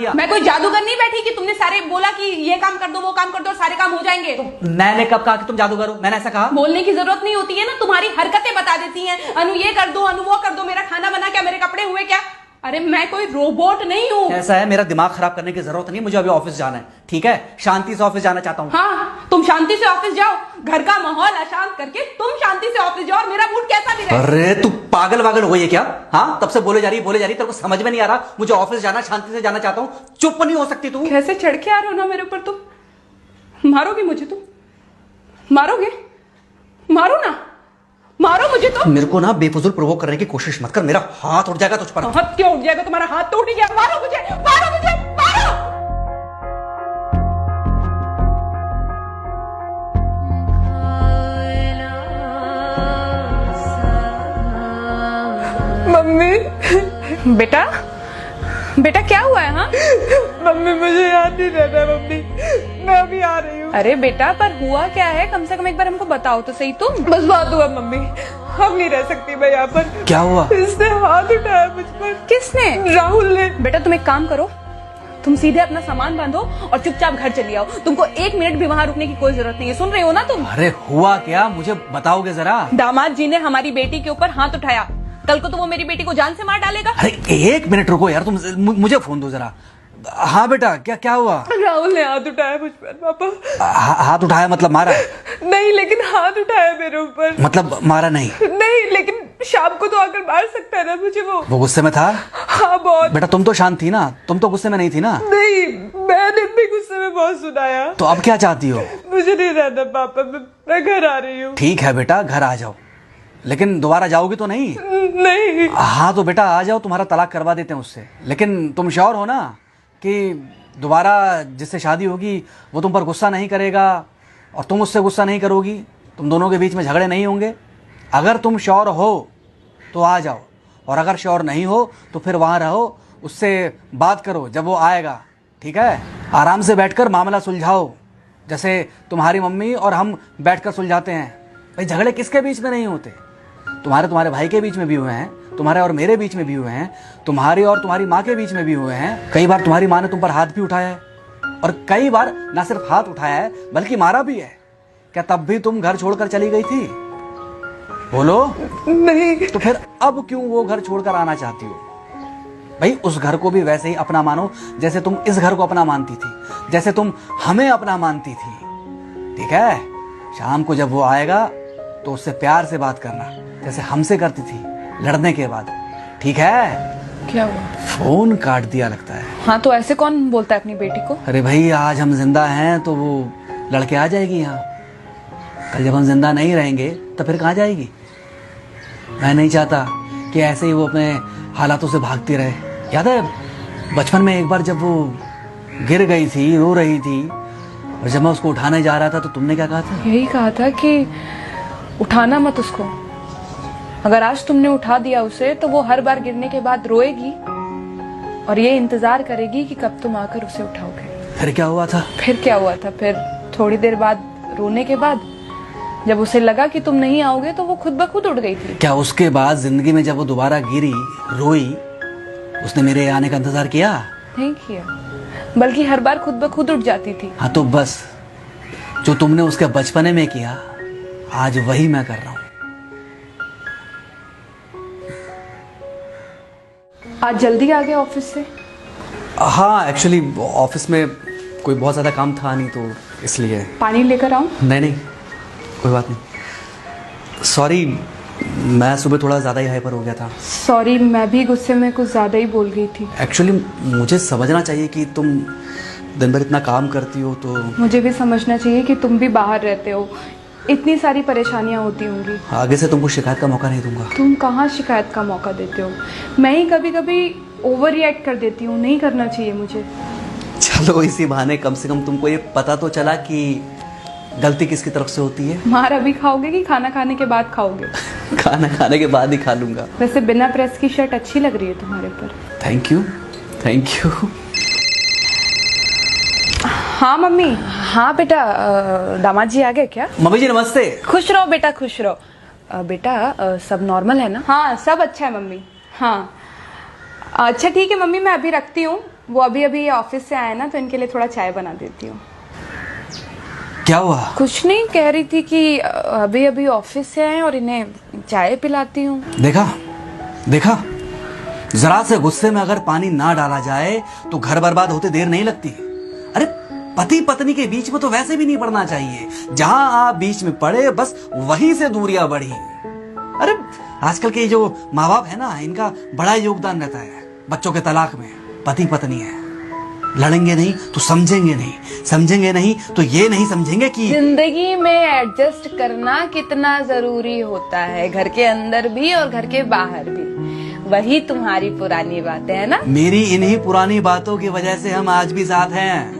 मैं कोई जादूगर नहीं बैठी कि तुमने सारे बोला कि ये काम कर दो वो काम कर दो और सारे काम हो जाएंगे। मैंने कब कहा कि तुम जादूगर हो? मैंने ऐसा कहा? बोलने की जरूरत नहीं होती है ना, तुम्हारी हरकतें बता देती हैं। अनु ये कर दो, अनु वो कर दो, मेरा खाना बना क्या, मेरे कपड़े हुए क्या। अरे मैं कोई रोबोट नहीं हूँ। ऐसा है, मेरा दिमाग खराब करने की जरूरत नहीं, मुझे अभी ऑफिस जाना है। ठीक है, शांति से ऑफिस जाना चाहता हूँ। हाँ तुम शांति से ऑफिस जाओ, घर का माहौल अशांत करके तुम शांति से ऑफिस जाओ और मेरा मूड कैसा भी रहे। अरे तू पागल वागल हो गई है क्या? हाँ, तब से बोले जा रही तेरे को समझ में नहीं आ रहा। मुझे ऑफिस जाना, शांति से जाना चाहता हूँ। चुप नहीं हो सकती तू? कैसे चढ़ के आ रहे हो ना मेरे ऊपर तुम। मारोगे मुझे तुम? मारोगे? मारो ना, मारो मुझे तो। मेरे को ना बेफजूल प्रोवोक करने की कोशिश मत कर, मेरा हाथ उठ जाएगा तुझ पर। हाथ क्यों उठ जाएगा? तुम्हारा हाथ तो उठ गया। मारो मुझे, मारो मुझे, मारो। मम्मी बेटा, बेटा क्या हुआ है? हाँ मम्मी मुझे याद नहीं रहना मम्मी, मैं अभी आ रही हूँ। अरे बेटा पर हुआ क्या है, कम से कम एक बार हमको बताओ तो सही तुम। बस बात हुआ मम्मी, हम नहीं रह सकती मैं यहाँ पर। क्या हुआ? इसने हाथ उठाया मुझ पर। किसने? राहुल ने। बेटा तुम एक काम करो, तुम सीधे अपना सामान बांधो और चुपचाप घर चली आओ। तुमको 1 मिनट भी वहाँ रुकने की कोई जरूरत नहीं है। सुन रहे हो ना तुम? अरे हुआ क्या, मुझे बताओगे जरा? दामाद जी ने हमारी बेटी के ऊपर हाथ उठाया। कल को तो वो मेरी बेटी को जान से मार डालेगा। अरे 1 मिनट रुको यार, तुम मुझे फोन दो जरा। हाँ बेटा, क्या हुआ? राहुल ने हाथ उठाया मुझ पर पापा। हाथ उठाया मतलब मारा? नहीं लेकिन हाथ उठाया मेरे ऊपर। मतलब मारा नहीं? नहीं लेकिन शाम को तो आकर मार सकता है ना मुझे वो गुस्से में था? हाँ बहुत। बेटा तुम तो शांत थी ना, तुम तो गुस्से में नहीं थी ना? नहीं मैंने भी गुस्से में बहुत सुनाया। तो अब क्या चाहती हो? मुझे नहीं रहना पापा, मैं घर आ रही हूँ। ठीक है बेटा, घर आ जाओ, लेकिन दोबारा जाओगी तो नहीं? नहीं। हाँ तो बेटा आ जाओ, तुम्हारा तलाक करवा देते हैं उससे। लेकिन तुम श्योर हो ना कि दोबारा जिससे शादी होगी वो तुम पर गुस्सा नहीं करेगा और तुम उससे गुस्सा नहीं करोगी, तुम दोनों के बीच में झगड़े नहीं होंगे? अगर तुम श्योर हो तो आ जाओ, और अगर श्योर नहीं हो तो फिर वहाँ रहो, उससे बात करो जब वो आएगा। ठीक है, आराम से बैठकर मामला सुलझाओ, जैसे तुम्हारी मम्मी और हम बैठकर सुलझाते हैं। भाई झगड़े किसके बीच में नहीं होते? तुम्हारे भाई के बीच में भी हुए हैं, तुम्हारे और मेरे बीच में भी हुए हैं, तुम्हारी और तुम्हारी माँ के बीच में भी हुए हैं। कई बार तुम्हारी माँ ने तुम पर हाथ भी उठाया है, और कई बार ना सिर्फ हाथ उठाया है बल्कि मारा भी है। क्या तब भी तुम घर छोड़कर चली गई थी? बोलो। नहीं। तो फिर अब क्यों वो घर छोड़कर आना चाहती हो? भाई उस घर को भी वैसे ही अपना मानो जैसे तुम इस घर को अपना मानती थी, जैसे तुम हमें अपना मानती थी। ठीक है, शाम को जब वो आएगा तो उससे प्यार से बात करना, जैसे हमसे करती थी लड़ने के बाद। ठीक है? क्या हुआ? फोन काट दिया लगता है। हाँ तो ऐसे कौन बोलता है अपनी बेटी को? अरे भाई आज हम जिंदा हैं तो वो लड़के आ जाएगी यहाँ, कल जब हम जिंदा नहीं रहेंगे तो फिर कहाँ जाएगी? मैं नहीं चाहता कि ऐसे ही वो अपने हालातों से भागती रहे। याद है बचपन में एक बार जब वो गिर गई थी, रो रही थी, और जब मैं उसको उठाने जा रहा था तो तुमने क्या कहा था? यही कहा था कि उठाना मत उसको। अगर आज तुमने उठा दिया उसे तो वो हर बार गिरने के बाद रोएगी और ये इंतजार करेगी कि कब तुम आकर उसे उठाओगे। फिर क्या हुआ था? फिर क्या हुआ था? फिर थोड़ी देर बाद रोने के बाद जब उसे लगा कि तुम नहीं आओगे तो वो खुद ब खुद उठ गई थी। क्या उसके बाद जिंदगी में जब वो दोबारा गिरी, रोई, उसने मेरे आने का इंतजार किया? नहीं किया, बल्कि हर बार खुद ब खुद उठ जाती थी। हाँ तो बस जो तुमने उसके बचपने में किया आज वही मैं कर रहा हूँ। आज जल्दी आ गए ऑफिस से? हाँ एक्चुअली ऑफिस में कोई बहुत ज़्यादा काम था नहीं तो इसलिए। पानी लेकर आऊं? नहीं कोई बात नहीं, सॉरी, मैं सुबह थोड़ा ज़्यादा ही हाइपर हो गया था। सॉरी, मैं भी गुस्से में कुछ ज़्यादा ही बोल गई थी। एक्चुअली मुझे समझना चाहिए कि तुम दिन भर इतना काम करती हो तो। मुझे भी समझना चाहिए कि तुम भी बाहर रहते हो, इतनी सारी परेशानियां होती होंगी। आगे से तुमको शिकायत का मौका नहीं दूंगा। तुम कहाँ शिकायत का मौका देते हो? मैं ही कभी कभी ओवर रिएक्ट कर देती हूँ, नहीं करना चाहिए मुझे। चलो इसी बहाने कम से कम तुमको ये पता तो चला कि गलती किसकी तरफ से होती है। मार अभी खाओगे कि खाना खाने के बाद खाओगे? खाना खाने के बाद ही खा लूंगा। वैसे बिना प्रेस की शर्ट अच्छी लग रही है तुम्हारे पर। Thank you. हाँ मम्मी। हाँ बेटा, दामाद जी आ गए क्या? मम्मी जी नमस्ते। खुश रहो बेटा, खुश रहो। बेटा सब नॉर्मल है ना? हाँ सब अच्छा है मम्मी। हाँ अच्छा ठीक है मम्मी, मैं अभी रखती हूँ, वो अभी अभी ऑफिस से आए ना, तो इनके लिए थोड़ा चाय बना देती हूँ। क्या हुआ? कुछ नहीं, कह रही थी कि अभी अभी ऑफिस से आए और इन्हें चाय पिलाती हूँ। देखा देखा, जरा से गुस्से में अगर पानी ना डाला जाए तो घर बर्बाद होते देर नहीं लगती। अरे पति पत्नी के बीच में तो वैसे भी नहीं पड़ना चाहिए। जहां आप बीच में पड़े बस वहीं से दूरियां बढ़ी। अरे आजकल के जो माँ बाप है ना, इनका बड़ा योगदान रहता है बच्चों के तलाक में। पति पत्नी है, लड़ेंगे नहीं तो समझेंगे नहीं, समझेंगे नहीं तो ये नहीं समझेंगे कि जिंदगी में एडजस्ट करना कितना जरूरी होता है, घर के अंदर भी और घर के बाहर भी। वही तुम्हारी पुरानी बातें है ना। मेरी इन्हीं पुरानी बातों की वजह से हम आज भी साथ हैं।